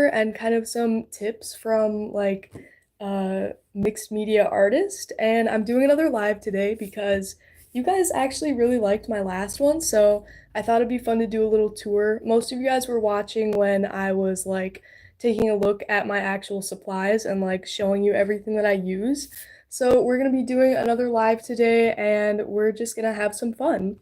and kind of some tips from like a mixed media artist. And I'm doing another live today because you guys actually really liked my last one, so I thought it'd be fun to do a little tour. Most of you guys were watching when I was like taking a look at my actual supplies and like showing you everything that I use. So we're gonna be doing another live today and we're just gonna have some fun.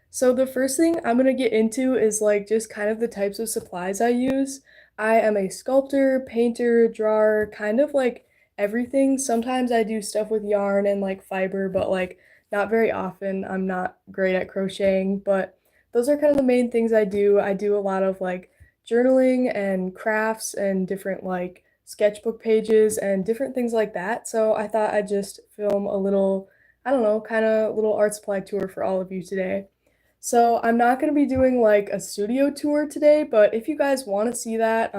So the first thing I'm gonna get into is like just kind of the types of supplies I use. I am a sculptor, painter, drawer, kind of like everything. Sometimes I do stuff with yarn and like fiber, but like not very often. I'm not great at crocheting, but those are kind of the main things I do. I do a lot of like journaling and crafts and different like sketchbook pages and different things like that. So I thought I'd just film a little, I don't know, kind of little art supply tour for all of you today. So I'm not going to be doing like a studio tour today, but if you guys want to see that,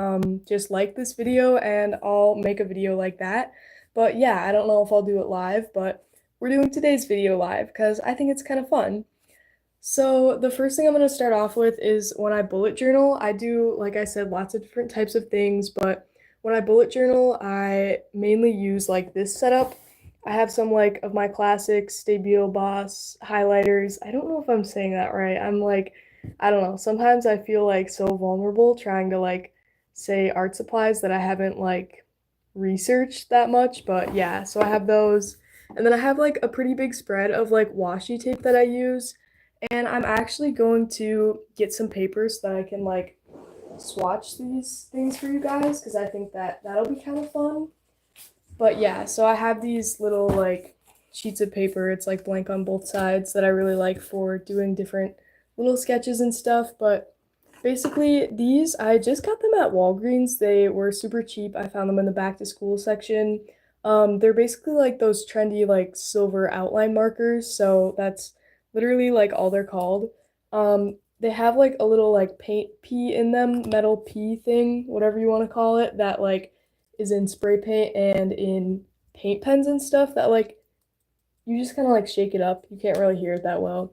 just like this video and I'll make a video like that. But yeah, I don't know if I'll do it live, but we're doing today's video live because I think it's kind of fun. So the first thing I'm going to start off with is when I bullet journal, I do, like I said, lots of different types of things, but when I bullet journal, I mainly use like this setup. I have some like of my classic Stabilo Boss highlighters. I don't know if I'm saying that right. I'm like, I don't know. Sometimes I feel like so vulnerable trying to like say art supplies that I haven't like researched that much, but yeah, so I have those. And then I have like a pretty big spread of like washi tape that I use. And I'm actually going to get some papers so that I can like swatch these things for you guys because I think that that'll be kind of fun. But yeah, so I have these little like sheets of paper. It's like blank on both sides that I really like for doing different little sketches and stuff. But basically, these I just got them at Walgreens. They were super cheap. I found them in the back to school section. They're basically like those trendy like silver outline markers. So that's literally like all they're called. They have like a little like paint pea in them, metal pea thing, whatever you want to call it, that like is in spray paint and in paint pens and stuff that like you just kind of like shake it up. You can't really hear it that well.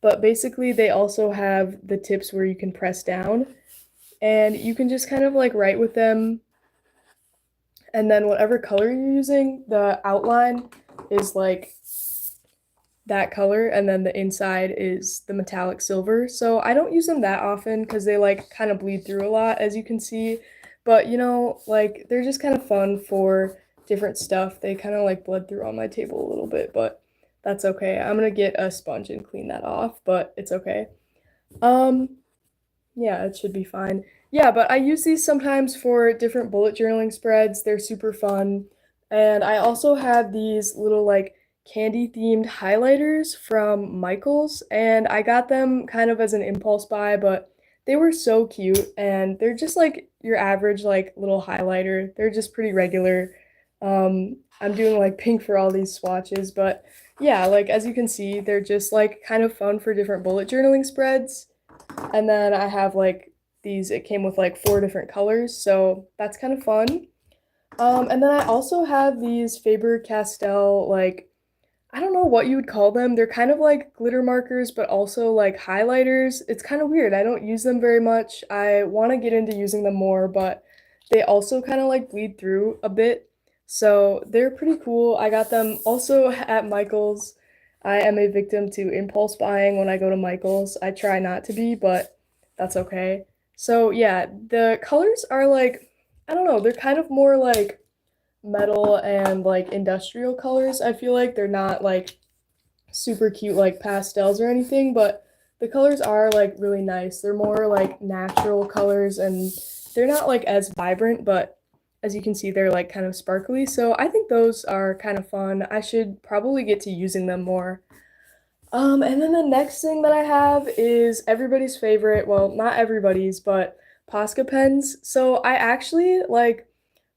But basically they also have the tips where you can press down and you can just kind of like write with them, and then whatever color you're using, the outline is like that color and then the inside is the metallic silver. So I don't use them that often because they like kind of bleed through a lot, as you can see. But you know, like they're just kind of fun for different stuff. They kind of like bled through on my table a little bit, but that's okay. I'm gonna get a sponge and clean that off, but it's okay. Um, yeah, it should be fine. Yeah, but I use these sometimes for different bullet journaling spreads. They're super fun. And I also have these little like candy themed highlighters from Michaels, and I got them kind of as an impulse buy, but they were so cute and they're just like your average like little highlighter. They're just pretty regular. I'm doing like pink for all these swatches, but yeah, like as you can see, they're just like kind of fun for different bullet journaling spreads. And then I have like these, it came with like four different colors, so that's kind of fun. And then I also have these Faber-Castell, like, I don't know what you would call them. They're kind of like glitter markers, but also like highlighters. It's kind of weird. I don't use them very much. I want to get into using them more, but they also kind of like bleed through a bit. So they're pretty cool. I got them also at Michael's. I am a victim to impulse buying when I go to Michael's. I try not to be, but that's okay. So yeah, the colors are like, I don't know, they're kind of more like metal and like industrial colors. I feel like they're not like super cute like pastels or anything, but the colors are like really nice. They're more like natural colors and they're not like as vibrant, but as you can see, they're like kind of sparkly. So I think those are kind of fun. I should probably get to using them more. And then the next thing that I have is everybody's favorite, well, not everybody's, but Posca pens. So I actually like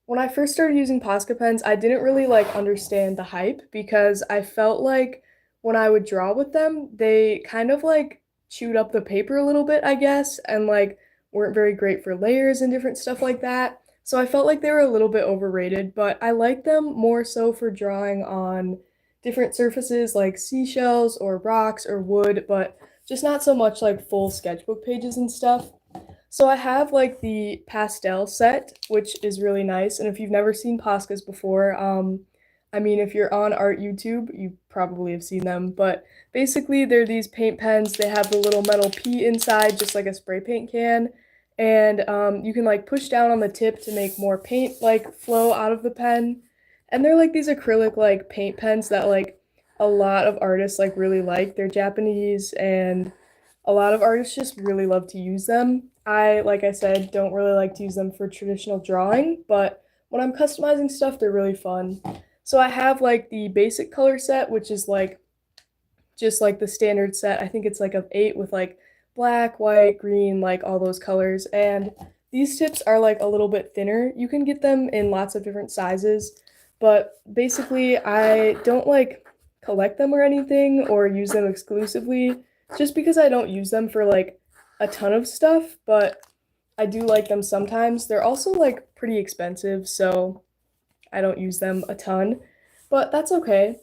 when I first started using Posca pens, I didn't really like understand the hype because I felt like when I would draw with them, they kind of like chewed up the paper a little bit, I guess, and like weren't very great for layers and different stuff like that. So I felt like they were a little bit overrated, but I like them more so for drawing on different surfaces like seashells or rocks or wood, but just not so much like full sketchbook pages and stuff. So I have like the pastel set, which is really nice. And if you've never seen Poscas before, I mean, if you're on art YouTube, you probably have seen them. But basically, they're these paint pens. They have the little metal P inside, just like a spray paint can. And you can like push down on the tip to make more paint like flow out of the pen. And they're like these acrylic like paint pens that like a lot of artists like really like. They're Japanese and a lot of artists just really love to use them. Like I said, don't really like to use them for traditional drawing, but when I'm customizing stuff, they're really fun. So I have like the basic color set, which is like just like the standard set. I think it's like of 8 with like black, white, green, like all those colors. And these tips are like a little bit thinner. You can get them in lots of different sizes, but basically I don't like collect them or anything or use them exclusively just because I don't use them for like a ton of stuff, but I do like them sometimes. They're also like pretty expensive, so I don't use them a ton, but that's okay.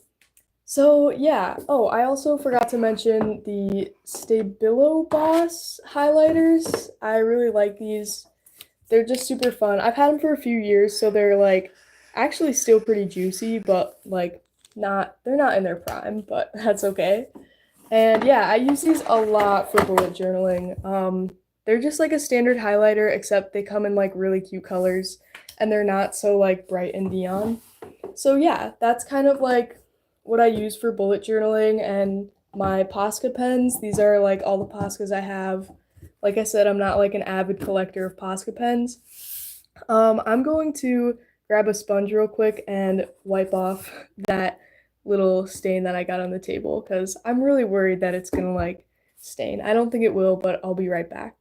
So yeah. Oh, I also forgot to mention the Stabilo Boss highlighters. I really like these. They're just super fun. I've had them for a few years, so they're like actually still pretty juicy, but like not they're not in their prime, but that's okay. And yeah, I use these a lot for bullet journaling. They're just like a standard highlighter, except they come in like really cute colors and they're not so like bright and neon. So yeah, that's kind of like what I use for bullet journaling and my Posca pens. These are like all the Poscas I have. Like I said, I'm not like an avid collector of Posca pens. I'm going to grab a sponge real quick and wipe off that little stain that I got on the table because I'm really worried that it's gonna like stain. I don't think it will, but I'll be right back.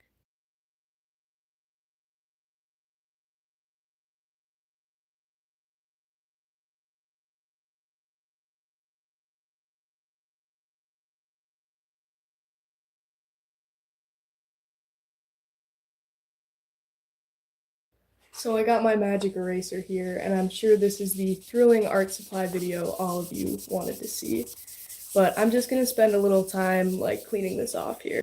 So I got my magic eraser here, and I'm sure this is the thrilling art supply video all of you wanted to see. But I'm just gonna spend a little time like cleaning this off here.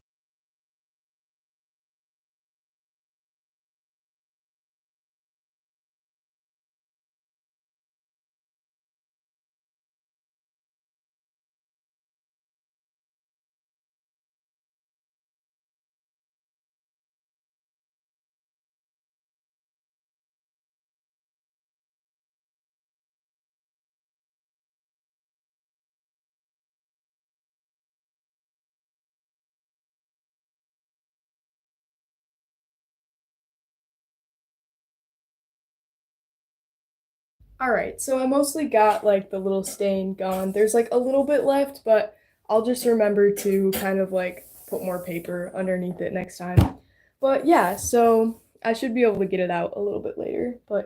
Alright, so I mostly got like the little stain gone. There's like a little bit left, but I'll just remember to kind of like put more paper underneath it next time. But yeah, so I should be able to get it out a little bit later, but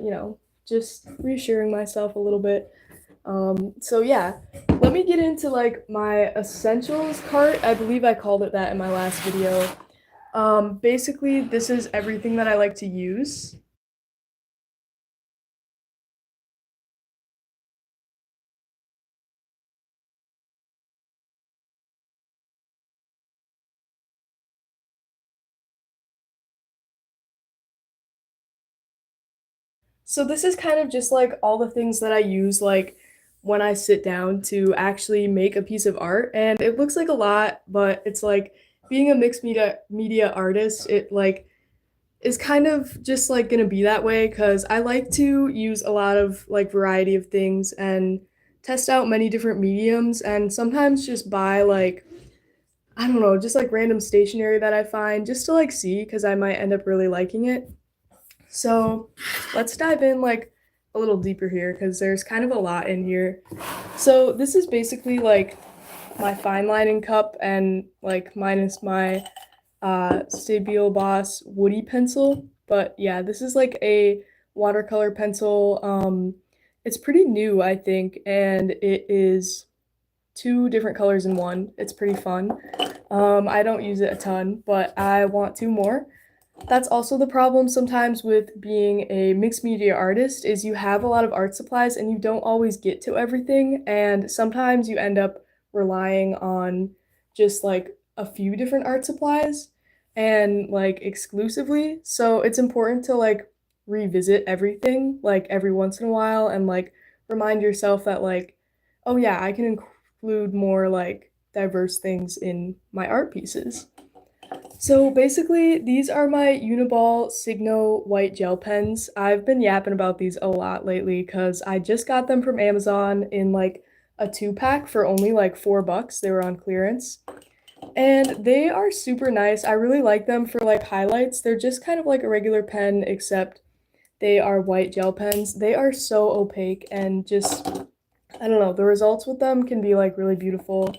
just reassuring myself a little bit. So yeah, let me get into like my essentials cart. I believe I called it that in my last video. Basically, this is everything that I like to use. So this is kind of just like all the things that I use like when I sit down to actually make a piece of art and it looks like a lot, but it's like being a mixed media artist, it like is kind of just like gonna be that way because I like to use a lot of like variety of things and test out many different mediums and sometimes just buy like I don't know, just like random stationery that I find just to like see because I might end up really liking it. So let's dive in like a little deeper here because there's kind of a lot in here. So this is basically like my fine lining cup and like minus my Stabilo Boss woody pencil. But yeah, this is like a watercolor pencil. It's pretty new, I think, and it is two different colors in one. It's pretty fun. I don't use it a ton, but I want to more. That's also the problem sometimes with being a mixed media artist is you have a lot of art supplies and you don't always get to everything and sometimes you end up relying on just like a few different art supplies. and like exclusively. So it's important to like revisit everything like every once in a while and like remind yourself that like, oh yeah, I can include more like diverse things in my art pieces. So basically, these are my Uniball Signo white gel pens. I've been yapping about these a lot lately because I just got them from Amazon in like a 2-pack for only like $4. They were on clearance. And they are super nice. I really like them for like highlights. They're just kind of like a regular pen, except they are white gel pens. They are so opaque and just, I don't know, the results with them can be like really beautiful.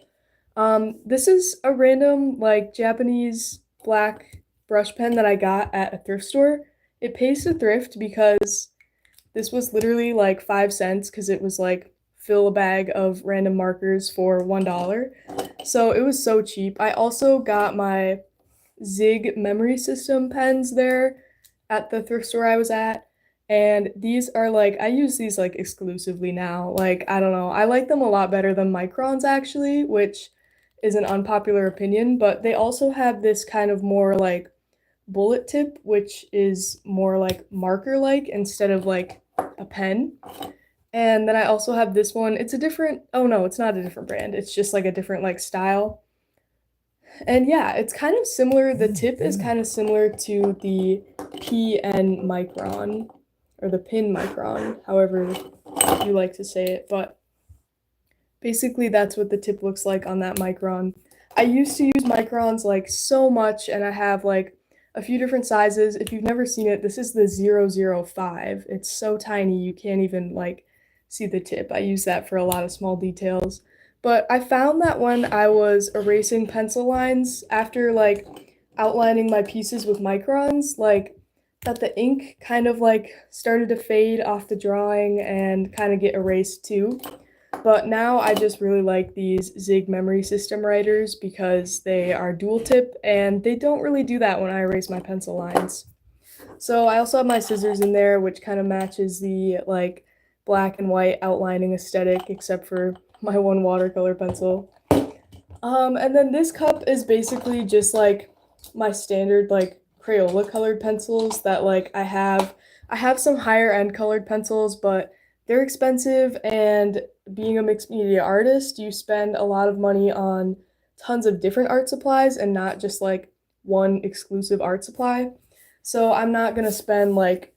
This is a random like Japanese black brush pen that I got at a thrift store. It pays to thrift because this was literally like 5 cents because it was like fill a bag of random markers for $1. So it was so cheap. I also got my Zig memory system pens there at the thrift store I was at. And these are like, I use these like exclusively now. Like, I don't know. I like them a lot better than microns actually, which is an unpopular opinion, but they also have this kind of more like bullet tip, which is more like marker like instead of like a pen. And then I also have this one. It's a different, oh no, it's not a different brand. It's just like a different like style. And yeah, it's kind of similar. The tip is kind of similar to the PN micron or the pin micron, however you like to say it. But basically, that's what the tip looks like on that micron. I used to use microns like so much, and I have like a few different sizes. If you've never seen it, this is the 005. It's so tiny you can't even like see the tip. I use that for a lot of small details. But I found that when I was erasing pencil lines after like outlining my pieces with microns, like that the ink kind of like started to fade off the drawing and kind of get erased too. But now I just really like these Zig memory system writers because they are dual tip and they don't really do that when I erase my pencil lines. So I also have my scissors in there, which kind of matches the like black and white outlining aesthetic, except for my one watercolor pencil. And then this cup is basically just like my standard like Crayola colored pencils that like I have. I have some higher end colored pencils, but they're expensive and being a mixed media artist, you spend a lot of money on tons of different art supplies and not just like one exclusive art supply. So I'm not gonna spend like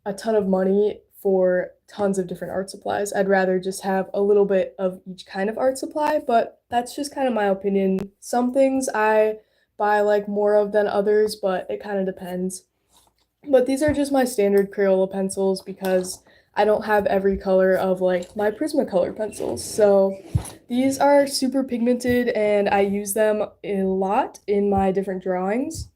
a ton of money for tons of different art supplies. I'd rather just have a little bit of each kind of art supply, but that's just kind of my opinion. Some things I buy like more of than others, but it kind of depends. But these are just my standard Crayola pencils because I don't have every color of like my Prismacolor pencils. So these are super pigmented and I use them a lot in my different drawings.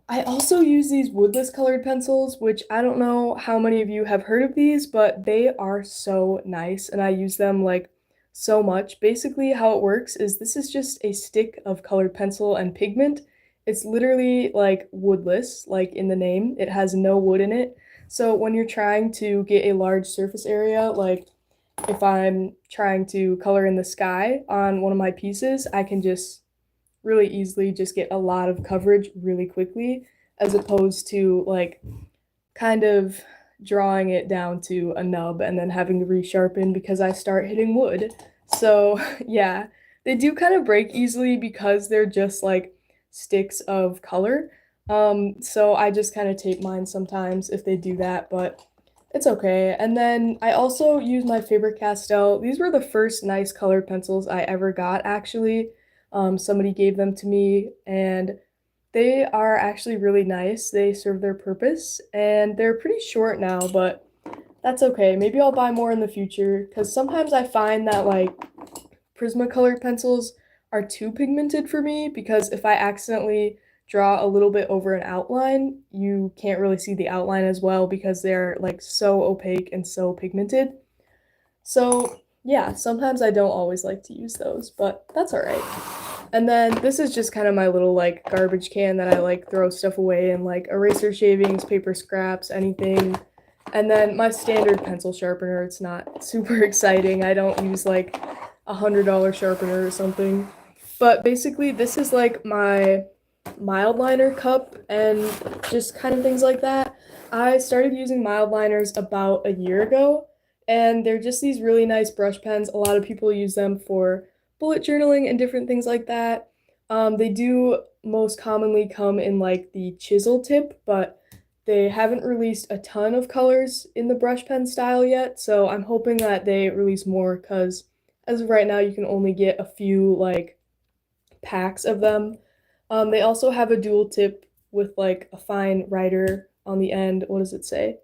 I also use these woodless colored pencils, which I don't know how many of you have heard of these, but they are so nice and I use them like so much. Basically, how it works is this is just a stick of colored pencil and pigment. It's literally like woodless, like in the name. It has no wood in it. So when you're trying to get a large surface area, like if I'm trying to color in the sky on one of my pieces, I can just really easily just get a lot of coverage really quickly as opposed to like kind of drawing it down to a nub and then having to resharpen because I start hitting wood. So, yeah, they do kind of break easily because they're just like sticks of color. So I just kind of tape mine sometimes if they do that, but it's okay. And then I also use my Faber-Castell. These were the first nice colored pencils I ever got, actually. Somebody gave them to me, and they are actually really nice. They serve their purpose, and they're pretty short now, but that's okay. Maybe I'll buy more in the future, because sometimes I find that like Prismacolor pencils are too pigmented for me, because if I accidentally draw a little bit over an outline, you can't really see the outline as well because they're like so opaque and so pigmented. So yeah, sometimes I don't always like to use those, but that's all right. And then this is just kind of my little like garbage can that I like throw stuff away in, like eraser shavings, paper scraps, anything. And then my standard pencil sharpener, it's not super exciting. I don't use like $100 sharpener or something. But basically this is like my mild liner cup and just kind of things like that. I started using mild liners about a year ago, and they're just these really nice brush pens. A lot of people use them for bullet journaling and different things like that. They do most commonly come in like the chisel tip, but they haven't released a ton of colors in the brush pen style yet, so I'm hoping that they release more because as of right now, you can only get a few like packs of them. They also have a dual tip with like a fine writer on the end. What does it say?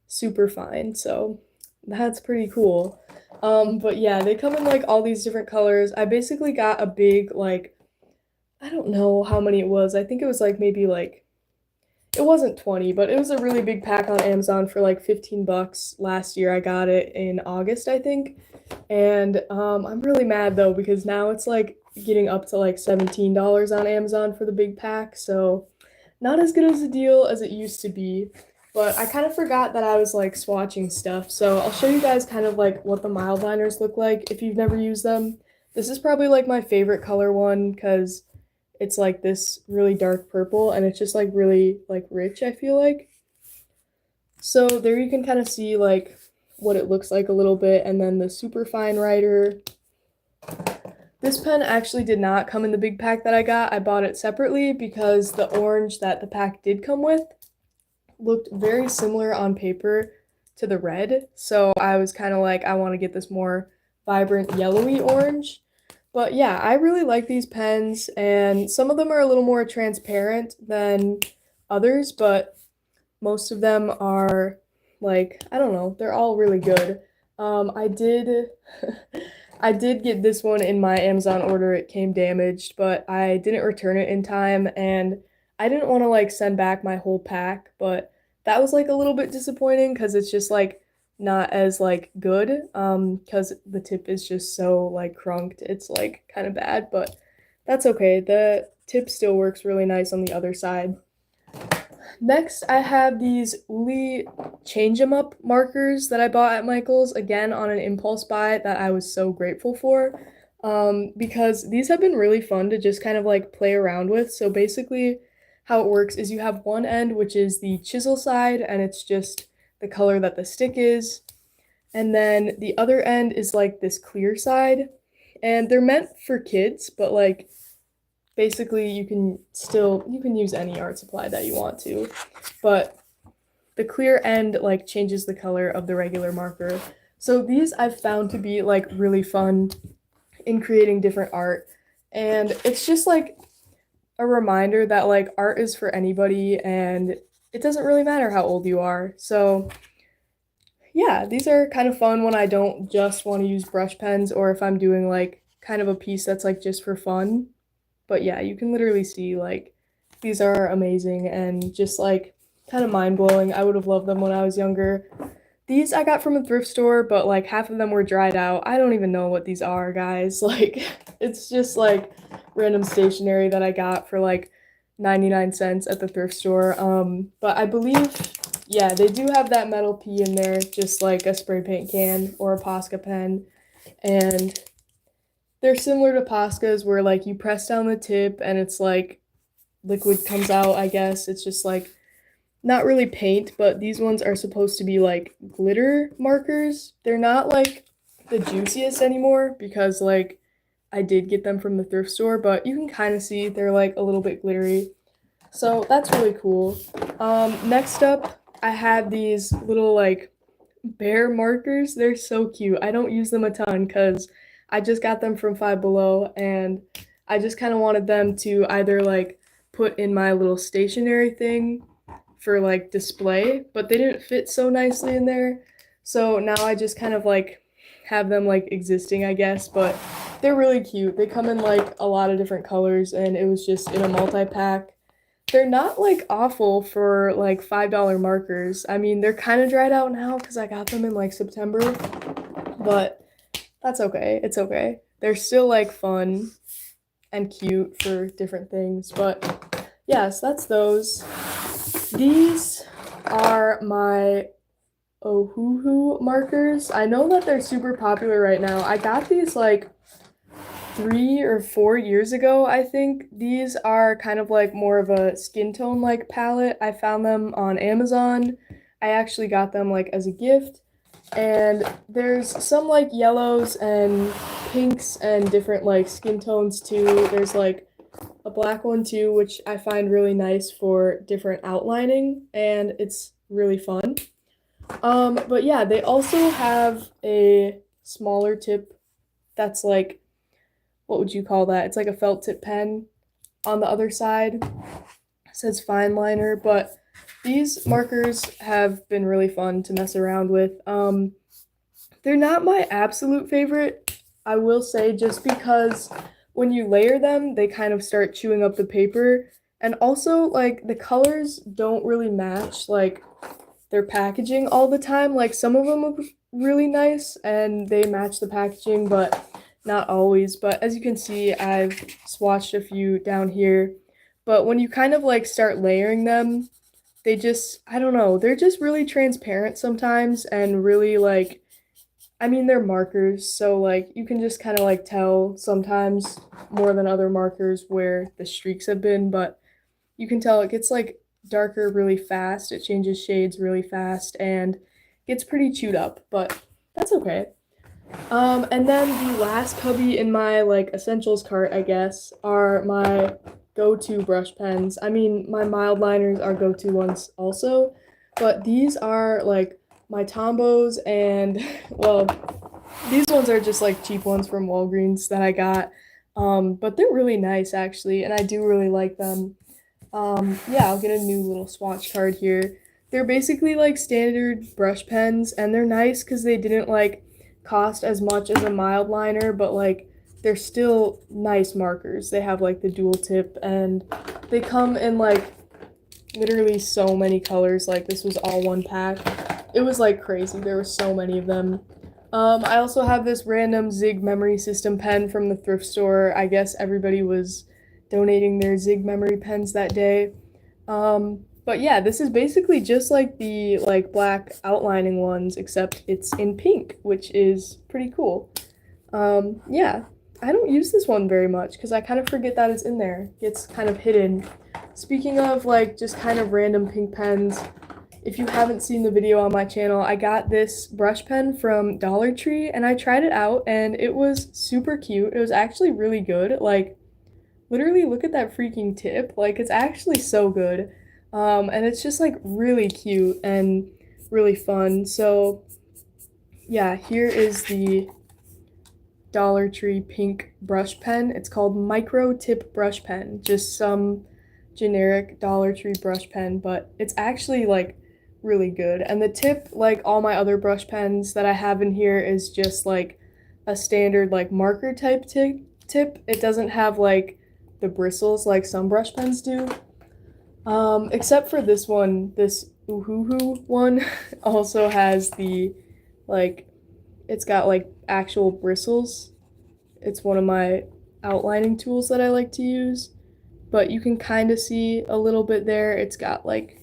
Super fine. So that's pretty cool. But yeah, they come in like all these different colors. I basically got a big like I don't know how many it was. I think it was like maybe like it wasn't 20, but it was a really big pack on Amazon for like 15 bucks last year. I got it in August, I think. And I'm really mad though because now it's like getting up to like $17 on Amazon for the big pack. So not as good as a deal as it used to be. But I kind of forgot that I was like swatching stuff. So I'll show you guys kind of like what the mild liners look like if you've never used them. This is probably like my favorite color one because it's like this really dark purple and it's just like really like rich, I feel like. So there you can kind of see like what it looks like a little bit and then the super fine writer. This pen actually did not come in the big pack that I got. I bought it separately because the orange that the pack did come with looked very similar on paper to the red. So I was kind of like, I want to get this more vibrant yellowy orange. But yeah, I really like these pens, and some of them are a little more transparent than others, but most of them are like, I don't know, they're all really good. I did I did get this one in my Amazon order. It came damaged, but I didn't return it in time and I didn't want to like send back my whole pack, but that was like a little bit disappointing because it's just like not as like good because the tip is just so like crunked. It's like kind of bad, but that's okay. The tip still works really nice on the other side. Next, I have these Uli Change 'em Up markers that I bought at Michael's, again on an impulse buy that I was so grateful for. Because these have been really fun to just kind of like play around with. So basically, how it works is you have one end, which is the chisel side, and it's just the color that the stick is. And then the other end is like this clear side. And they're meant for kids, but like basically you can use any art supply that you want to, but the clear end like changes the color of the regular marker. So these I've found to be like really fun in creating different art, and it's just like a reminder that like art is for anybody and it doesn't really matter how old you are. So yeah, these are kind of fun when I don't just want to use brush pens or if I'm doing like kind of a piece that's like just for fun. But yeah, you can literally see like these are amazing and just like kind of mind-blowing. I would have loved them when I was younger. These I got from a thrift store, but like half of them were dried out. I don't even know what these are, guys. Like it's just like random stationery that I got for like 99 cents at the thrift store. But I believe yeah, they do have that metal P in there, just like a spray paint can or a Posca pen. And they're similar to Poscas where like you press down the tip and it's like liquid comes out, I guess. It's just like not really paint, but these ones are supposed to be like glitter markers. They're not like the juiciest anymore because like I did get them from the thrift store, but you can kind of see they're like a little bit glittery. So that's really cool. Next up, I have these little like bear markers. They're so cute. I don't use them a ton because I just got them from Five Below and I just kind of wanted them to either like put in my little stationery thing for like display, but they didn't fit so nicely in there. So now I just kind of like have them like existing, I guess, but they're really cute. They come in like a lot of different colors and it was just in a multi-pack. They're not like awful for like $5 markers. I mean, they're kind of dried out now because I got them in like September, but that's okay. It's okay. They're still like fun and cute for different things. But yes, that's those. These are my Ohuhu markers. I know that they're super popular right now. I got these like 3 or 4 years ago, I think. These are kind of like more of a skin tone like palette. I found them on Amazon. I actually got them like as a gift. And there's some like yellows and pinks and different like skin tones too. There's like a black one too, which I find really nice for different outlining, and it's really fun. But yeah, they also have a smaller tip that's like, what would you call that? It's like a felt tip pen on the other side. It says fine liner, but these markers have been really fun to mess around with. They're not my absolute favorite, I will say, just because when you layer them, they kind of start chewing up the paper. And also, like, the colors don't really match, like, their packaging all the time. Like, some of them look really nice and they match the packaging, but not always. But as you can see, I've swatched a few down here. But when you kind of, like, start layering them, they just, I don't know, they're just really transparent sometimes and really, like, I mean, they're markers, so like you can just kind of like tell sometimes more than other markers where the streaks have been, but you can tell it gets like darker really fast. It changes shades really fast and gets pretty chewed up, but that's okay. And then the last cubby in my like essentials cart, I guess, are my go-to brush pens. I mean, my mild liners are go-to ones also, but these are like my Tombos and well, these ones are just like cheap ones from Walgreens that I got. But they're really nice actually, and I do really like them. Yeah, I'll get a new little swatch card here. They're basically like standard brush pens, and they're nice because they didn't like cost as much as a mild liner, but like they're still nice markers. They have like the dual tip, and they come in like literally so many colors. Like this was all one pack. It was like crazy. There were so many of them. I also have this random Zig memory system pen from the thrift store. I guess everybody was donating their Zig memory pens that day. But yeah, this is basically just like the like black outlining ones, except it's in pink, which is pretty cool. Yeah, I don't use this one very much because I kind of forget that it's in there. It gets kind of hidden. Speaking of like just kind of random pink pens, if you haven't seen the video on my channel, I got this brush pen from Dollar Tree and I tried it out and it was super cute. It was actually really good. Like, literally look at that freaking tip. Like, it's actually so good. And it's just like really cute and really fun. So, yeah, here is the Dollar Tree pink brush pen. It's called Micro Tip Brush Pen. Just some generic Dollar Tree brush pen, but it's actually like really good. And the tip, like all my other brush pens that I have in here, is just like a standard like marker type tip. It doesn't have like the bristles like some brush pens do. Except for this one, this Oohoo one also has the like it's got like actual bristles. It's one of my outlining tools that I like to use, but you can kind of see a little bit there. It's got like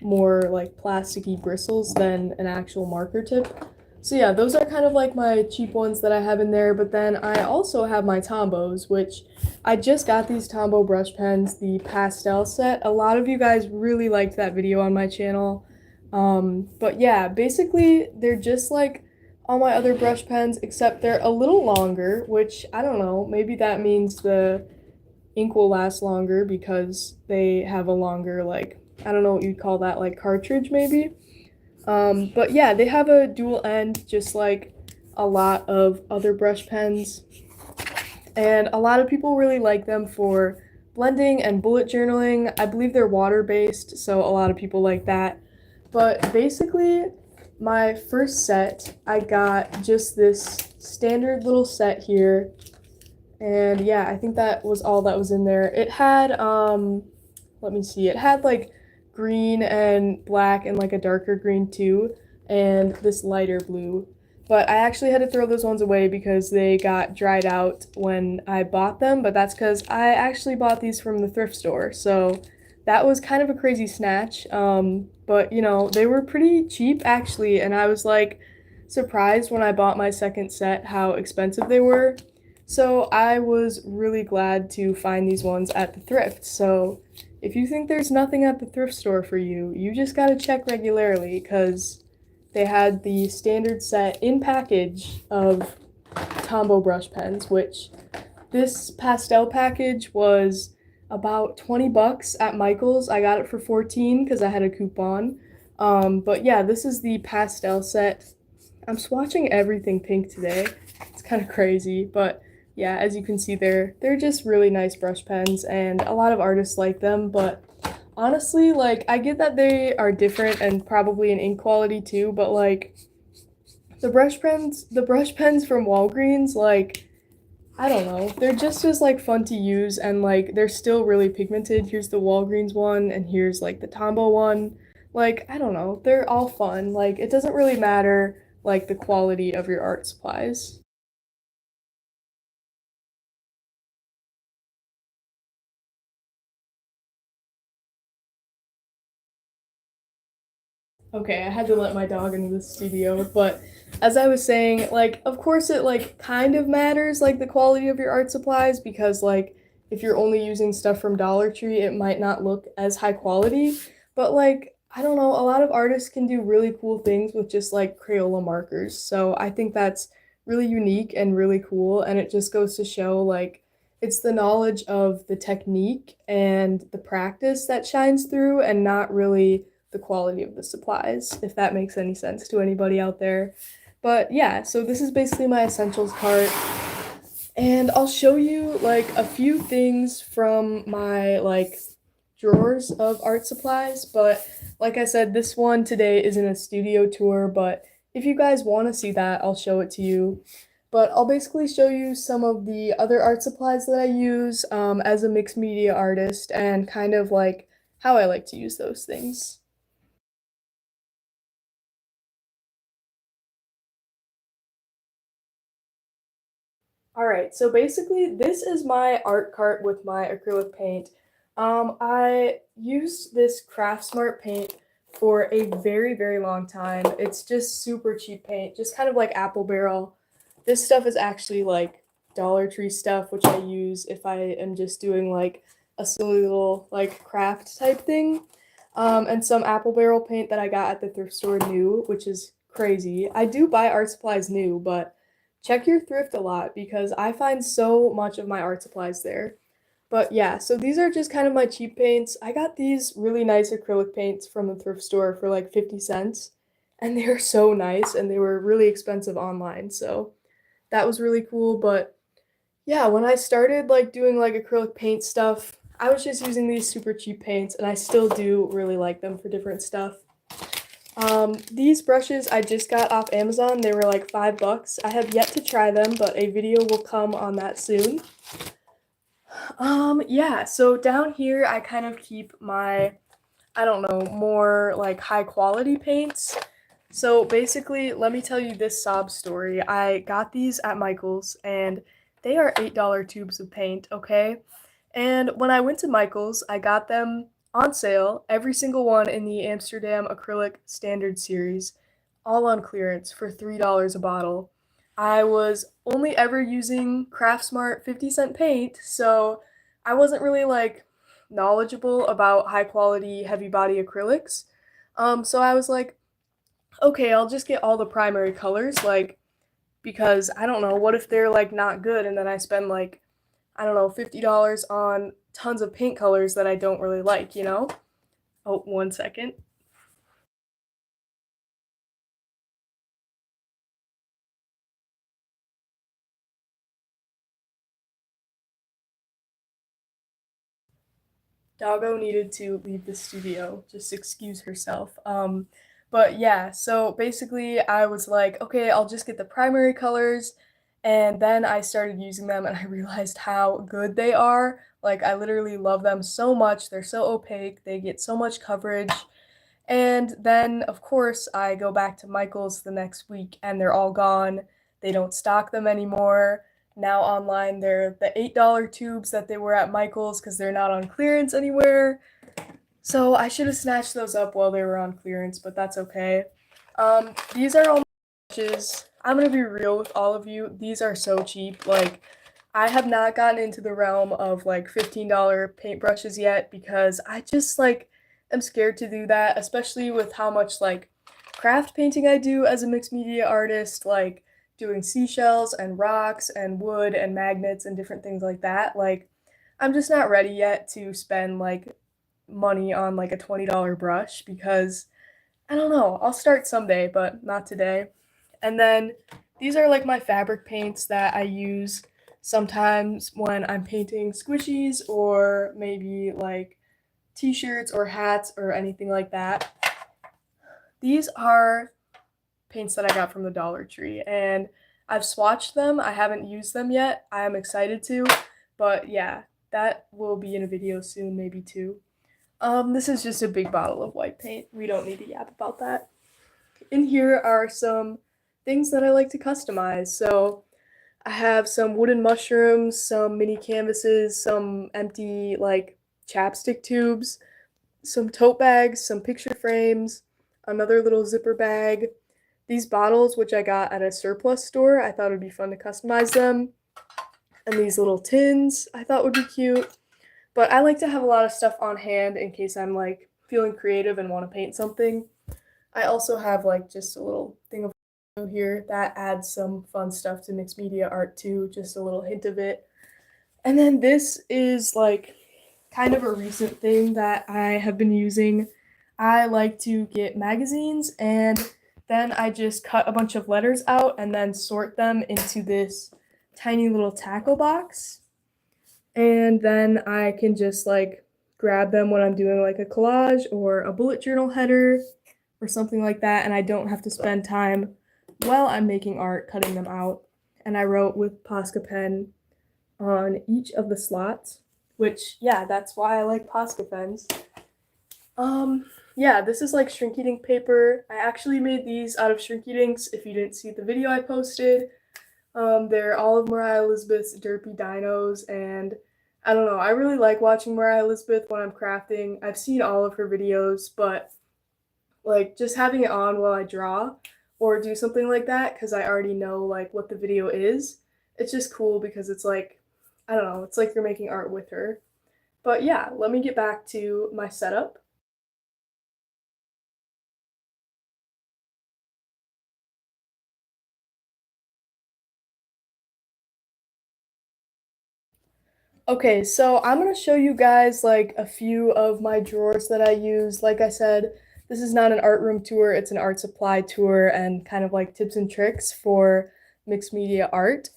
more like plasticky bristles than an actual marker tip. So yeah, those are kind of like my cheap ones that I have in there, but then I also have my Tombos, which I just got these Tombow brush pens, the pastel set. A lot of you guys really liked that video on my channel. But yeah, basically they're just like all my other brush pens, except they're a little longer, which I don't know, maybe that means the ink will last longer because they have a longer, like, I don't know what you'd call that, like cartridge maybe. But yeah, they have a dual end, just like a lot of other brush pens. And a lot of people really like them for blending and bullet journaling. I believe they're water-based, so a lot of people like that. But basically, my first set, I got just this standard little set here. And yeah, I think that was all that was in there. It had, let me see, it had like green and black and like a darker green too, and this lighter blue. But I actually had to throw those ones away because they got dried out when I bought them, but that's because I actually bought these from the thrift store. So that was kind of a crazy snatch. But you know, they were pretty cheap actually, and I was like surprised when I bought my second set how expensive they were. So I was really glad to find these ones at the thrift. So if you think there's nothing at the thrift store for you, you just gotta check regularly because they had the standard set in package of Tombow brush pens, which this pastel package was about 20 bucks at Michael's. I got it for 14 because I had a coupon. But yeah, this is the pastel set. I'm swatching everything pink today. It's kind of crazy, but yeah, as you can see there, they're just really nice brush pens and a lot of artists like them, but honestly, like I get that they are different and probably in ink quality too, but like the brush pens from Walgreens, like I don't know, they're just as like fun to use and like they're still really pigmented. Here's the Walgreens one and here's like the Tombow one. Like I don't know, they're all fun. Like it doesn't really matter like the quality of your art supplies. Okay, I had to let my dog into the studio, but as I was saying, like of course it like kind of matters like the quality of your art supplies because like if you're only using stuff from Dollar Tree, it might not look as high quality, but like I don't know, a lot of artists can do really cool things with just like Crayola markers. So I think that's really unique and really cool and it just goes to show like it's the knowledge of the technique and the practice that shines through and not really the quality of the supplies, if that makes any sense to anybody out there. But yeah, so this is basically my essentials cart. And I'll show you like a few things from my like drawers of art supplies, but like I said, this one today isn't a studio tour, but if you guys want to see that, I'll show it to you. But I'll basically show you some of the other art supplies that I use as a mixed media artist and kind of like how I like to use those things. All right, so basically, this is my art cart with my acrylic paint. I used this Craft Smart paint for a very, very long time. It's just super cheap paint, just kind of like Apple Barrel. This stuff is actually like Dollar Tree stuff, which I use if I am just doing like a silly little like craft type thing. And some Apple Barrel paint that I got at the thrift store new, which is crazy. I do buy art supplies new, but check your thrift a lot because I find so much of my art supplies there. But yeah, so these are just kind of my cheap paints. I got these really nice acrylic paints from the thrift store for like 50 cents, and they are so nice and they were really expensive online. So that was really cool, but yeah, when I started like doing like acrylic paint stuff, I was just using these super cheap paints and I still do really like them for different stuff. These brushes I just got off Amazon. They were like 5 bucks. I have yet to try them, but a video will come on that soon. Yeah, so down here I kind of keep my, I don't know, more like high quality paints. So basically, let me tell you this sob story. I got these at Michael's and they are $8 tubes of paint, okay? And when I went to Michael's, I got them on sale, every single one in the Amsterdam Acrylic Standard Series, all on clearance for $3 a bottle. I was only ever using Craftsmart 50-cent paint, so I wasn't really like knowledgeable about high quality heavy body acrylics. So I was like, okay, I'll just get all the primary colors, like, because I don't know, what if they're like not good and then I spend like I don't know, $50 on tons of paint colors that I don't really like, you know? Oh, 1 second. Doggo needed to leave the studio, just excuse herself. But yeah, so basically I was like, okay, I'll just get the primary colors, and then I started using them and I realized how good they are. Like I literally love them so much. They're so opaque, they get so much coverage. And then, of course, I go back to Michael's the next week and they're all gone. They don't stock them anymore. Now online, they're the $8 tubes that they were at Michael's because they're not on clearance anywhere. So I should have snatched those up while they were on clearance, but that's okay. These are all my brushes. I'm gonna be real with all of you. These are so cheap. Like, I have not gotten into the realm of like $15 paintbrushes yet because I just like am scared to do that, especially with how much like craft painting I do as a mixed media artist, like doing seashells and rocks and wood and magnets and different things like that. Like, I'm just not ready yet to spend like money on like a $20 brush because I don't know, I'll start someday, but not today. And then these are like my fabric paints that I use sometimes when I'm painting squishies or maybe like t-shirts or hats or anything like that. These are paints that I got from the Dollar Tree and I've swatched them. I haven't used them yet. I am excited to, but yeah, that will be in a video soon, maybe two. This is just a big bottle of white paint. We don't need to yap about that. In here are some things that I like to customize. So I have some wooden mushrooms, some mini canvases, some empty like chapstick tubes, some tote bags, some picture frames, another little zipper bag. These bottles, which I got at a surplus store, I thought it would be fun to customize them. And these little tins I thought would be cute. But I like to have a lot of stuff on hand in case I'm like feeling creative and want to paint something. I also have like just a little thing of here that adds some fun stuff to mixed media art too, just a little hint of it. And then this is like kind of a recent thing that I have been using. I like to get magazines and then I just cut a bunch of letters out and then sort them into this tiny little tackle box. And then I can just like grab them when I'm doing like a collage or a bullet journal header or something like that, and I don't have to spend time while I'm making art cutting them out. And I wrote with Posca pen on each of the slots, which yeah, that's why I like Posca pens. Yeah, this is like shrink eating paper. I actually made these out of shrink eatings if you didn't see the video I posted. They're all of Mariah Elizabeth's derpy dinos, and I don't know, I really like watching Mariah Elizabeth when I'm crafting. I've seen all of her videos, but like just having it on while I draw or do something like that because I already know like what the video is. It's just cool because it's like I don't know, it's like you're making art with her. But yeah, let me get back to my setup. Okay, so I'm gonna show you guys like a few of my drawers that I use. Like I said, this is not an art room tour, it's an art supply tour and kind of like tips and tricks for mixed media art.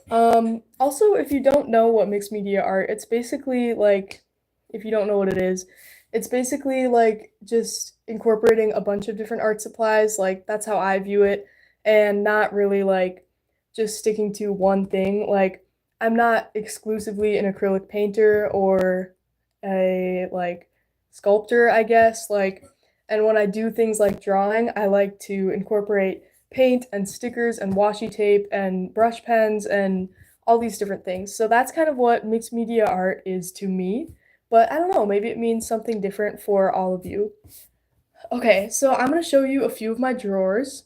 Also, if you don't know what mixed media art, it's basically like, if you don't know what it is, it's basically like just incorporating a bunch of different art supplies. Like, that's how I view it, and not really like just sticking to one thing. Like, I'm not exclusively an acrylic painter or a like sculptor, I guess. Like, and when I do things like drawing, I like to incorporate paint and stickers and washi tape and brush pens and all these different things. So that's kind of what mixed media art is to me. But I don't know, maybe it means something different for all of you. Okay, so I'm gonna show you a few of my drawers.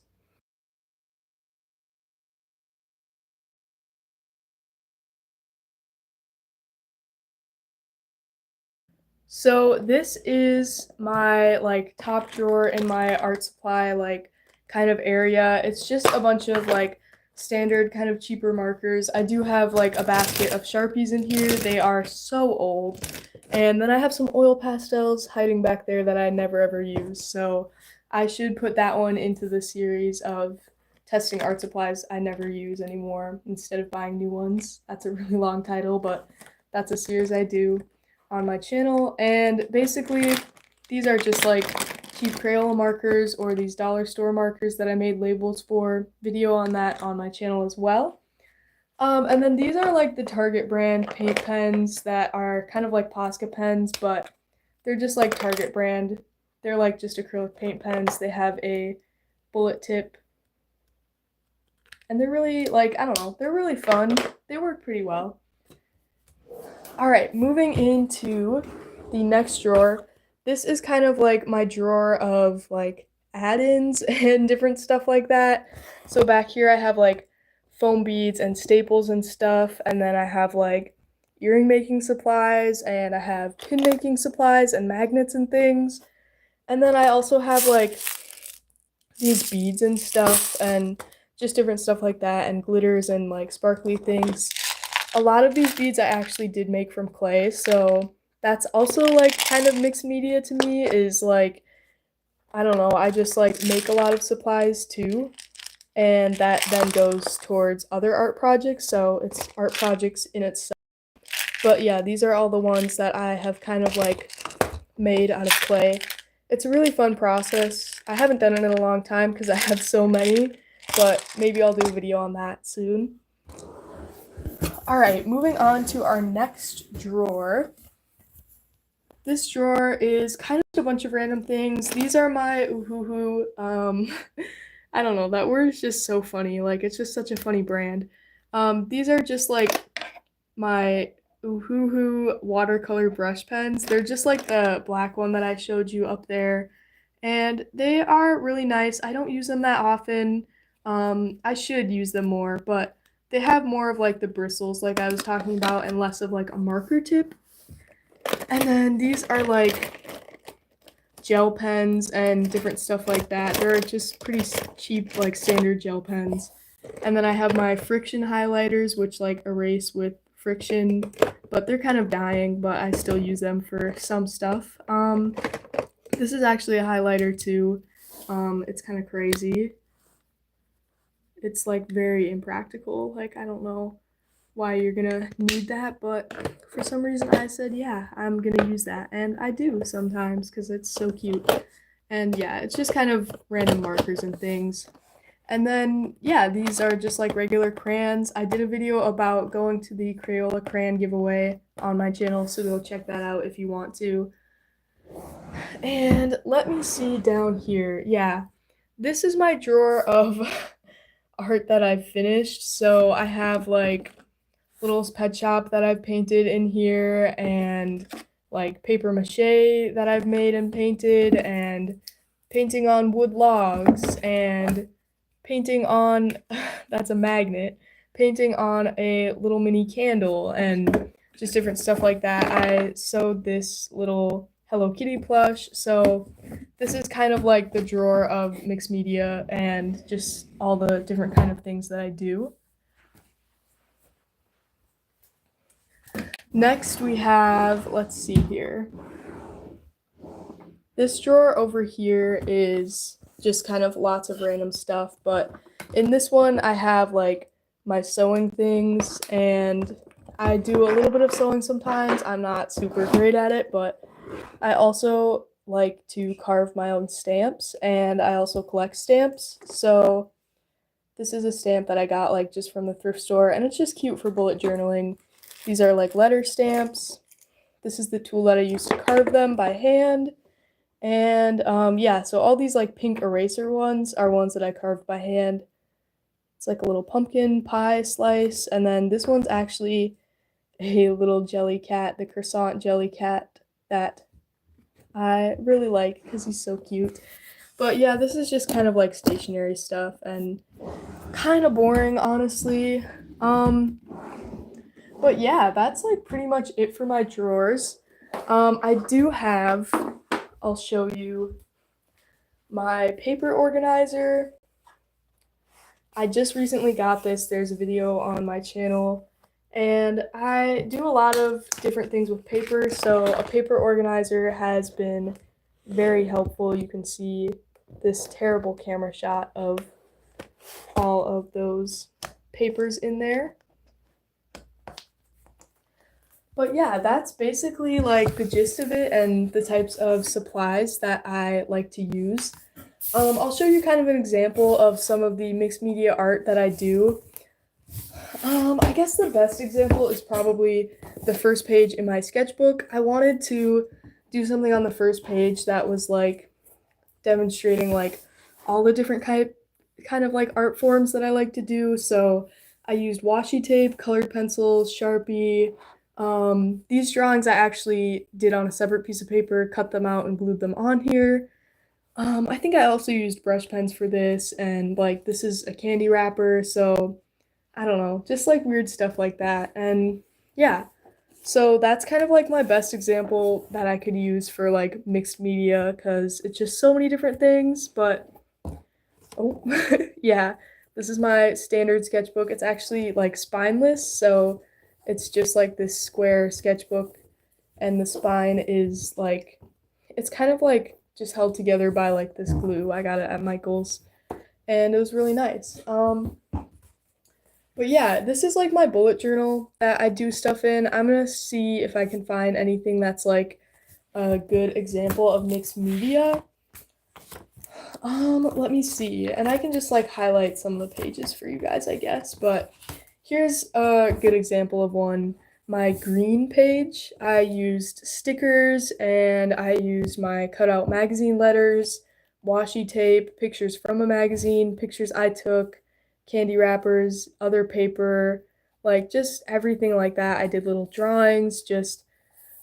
So this is my like top drawer in my art supply like kind of area. It's just a bunch of like standard kind of cheaper markers. I do have like a basket of Sharpies in here. They are so old. And then I have some oil pastels hiding back there that I never ever use. So I should put that one into the series of testing art supplies I never use anymore instead of buying new ones. That's a really long title, but that's a series I do on my channel. And basically, these are just like cheap Crayola markers or these dollar store markers that I made labels for. Video on that on my channel as well. And then these are like the Target brand paint pens that are kind of like Posca pens, but they're just like Target brand. They're like just acrylic paint pens. They have a bullet tip. And they're really like, I don't know, they're really fun. They work pretty well. All right, moving into the next drawer. This is kind of like my drawer of like add-ins and different stuff like that. So back here I have like foam beads and staples and stuff. And then I have like earring making supplies, and I have pin making supplies and magnets and things. And then I also have like these beads and stuff and just different stuff like that, and glitters and like sparkly things. A lot of these beads I actually did make from clay, so that's also like kind of mixed media to me, is like, I don't know, I just like make a lot of supplies too, and that then goes towards other art projects, so it's art projects in itself. But yeah, these are all the ones that I have kind of like made out of clay. It's a really fun process. I haven't done it in a long time because I have so many, but maybe I'll do a video on that soon. Alright, moving on to our next drawer. This drawer is kind of a bunch of random things. These are my oohoo. I don't know, that word is just so funny. Like, it's just such a funny brand. These are just like my oohoo watercolor brush pens. They're just like the black one that I showed you up there. And they are really nice. I don't use them that often. I should use them more, but they have more of like the bristles like I was talking about, and less of like a marker tip. And then these are like gel pens and different stuff like that. They're just pretty cheap, like standard gel pens. And then I have my friction highlighters, which like erase with friction, but they're kind of dying, but I still use them for some stuff. This is actually a highlighter too. It's kind of crazy. It's like very impractical. Like, I don't know why you're gonna need that, but for some reason I said, yeah, I'm gonna use that. And I do sometimes because it's so cute. And yeah, it's just kind of random markers and things. And then, yeah, these are just like regular crayons. I did a video about going to the Crayola crayon giveaway on my channel, so go check that out if you want to. And let me see down here. Yeah, this is my drawer of art that I've finished. So I have like Little's Pet Shop that I've painted in here, and like paper mache that I've made and painted, and painting on wood logs, and painting on that's a magnet, painting on a little mini candle, and just different stuff like that. I sewed this little Hello Kitty plush, so this is kind of like the drawer of mixed media and just all the different kind of things that I do. Next we have, let's see here. This drawer over here is just kind of lots of random stuff, but in this one I have like my sewing things, and I do a little bit of sewing sometimes. I'm not super great at it, but I also like to carve my own stamps, and I also collect stamps. So this is a stamp that I got like just from the thrift store, and it's just cute for bullet journaling. These are like letter stamps. This is the tool that I use to carve them by hand. And yeah, so all these like pink eraser ones are ones that I carved by hand. It's like a little pumpkin pie slice, and then this one's actually a little jelly cat, the croissant jelly cat that I really like because he's so cute. But yeah, this is just kind of like stationery stuff and kind of boring, honestly. But yeah, that's like pretty much it for my drawers. I do have, I'll show you my paper organizer. I just recently got this. There's a video on my channel, and I do a lot of different things with paper, so a paper organizer has been very helpful. You can see this terrible camera shot of all of those papers in there. But yeah, that's basically like the gist of it and the types of supplies that I like to use. I'll show you kind of an example of some of the mixed media art that I do. I guess the best example is probably the first page in my sketchbook. I wanted to do something on the first page that was like demonstrating like all the different kind of like art forms that I like to do. So I used washi tape, colored pencils, Sharpie. These drawings I actually did on a separate piece of paper, cut them out and glued them on here. I think I also used brush pens for this, and like this is a candy wrapper, so I don't know, just like weird stuff like that. And yeah, so that's kind of like my best example that I could use for like mixed media because it's just so many different things. But oh, yeah, this is my standard sketchbook. It's actually like spineless, so it's just like this square sketchbook, and the spine is like it's kind of like just held together by like this glue. I got it at Michael's, and it was really nice. But yeah, this is like my bullet journal that I do stuff in. I'm gonna see if I can find anything that's like a good example of mixed media. Let me see. And I can just like highlight some of the pages for you guys, I guess. But here's a good example of one. My green page, I used stickers and I used my cutout magazine letters, washi tape, pictures from a magazine, pictures I took, candy wrappers, other paper, like just everything like that. I did little drawings, just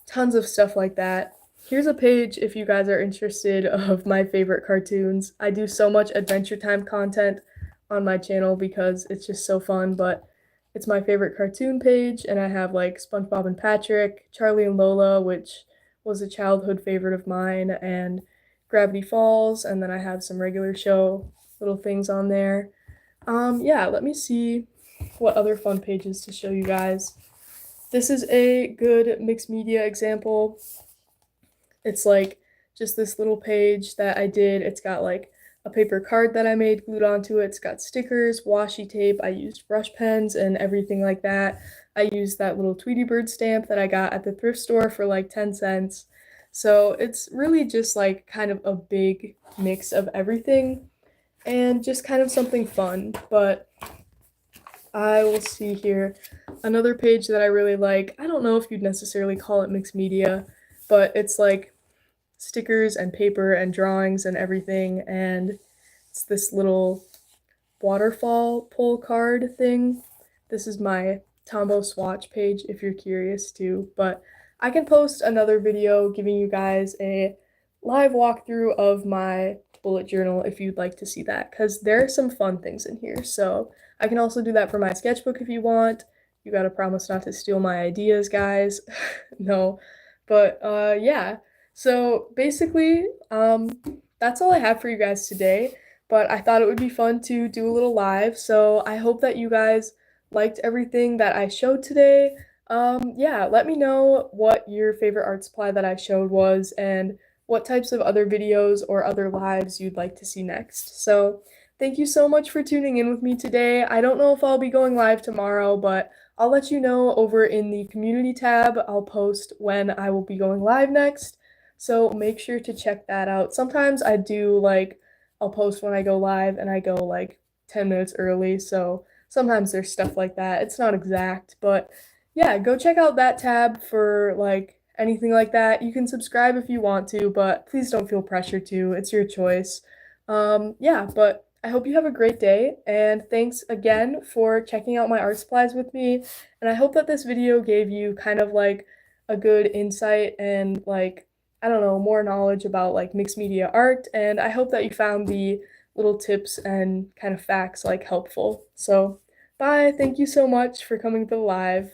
tons of stuff like that. Here's a page if you guys are interested of my favorite cartoons. I do so much Adventure Time content on my channel because it's just so fun, but it's my favorite cartoon page, and I have like SpongeBob and Patrick, Charlie and Lola, which was a childhood favorite of mine, and Gravity Falls, and then I have some regular show little things on there. Yeah, let me see what other fun pages to show you guys. This is a good mixed media example. It's like just this little page that I did. It's got like a paper card that I made glued onto it. It's got stickers, washi tape. I used brush pens and everything like that. I used that little Tweety Bird stamp that I got at the thrift store for like 10 cents. So it's really just like kind of a big mix of everything and just kind of something fun. But I will see here another page that I really like. I don't know if you'd necessarily call it mixed media, but it's like stickers and paper and drawings and everything, and it's this little waterfall pull card thing. This is my Tombow swatch page if you're curious too, but I can post another video giving you guys a live walkthrough of my bullet journal if you'd like to see that, because there are some fun things in here. So I can also do that for my sketchbook if you want. You gotta promise not to steal my ideas, guys. No, but yeah. So basically, that's all I have for you guys today. But I thought it would be fun to do a little live. So I hope that you guys liked everything that I showed today. Yeah, let me know what your favorite art supply that I showed was and what types of other videos or other lives you'd like to see next. So thank you so much for tuning in with me today. I don't know if I'll be going live tomorrow, but I'll let you know over in the community tab. I'll post when I will be going live next. So make sure to check that out. Sometimes I do like I'll post when I go live and I go like 10 minutes early. So sometimes there's stuff like that. It's not exact, but yeah, go check out that tab for like anything like that. You can subscribe if you want to, but please don't feel pressured to. It's your choice. Yeah, but I hope you have a great day, and thanks again for checking out my art supplies with me. And I hope that this video gave you kind of like a good insight and like I don't know, more knowledge about like mixed media art, and I hope that you found the little tips and kind of facts like helpful. So, bye. Thank you so much for coming to the live.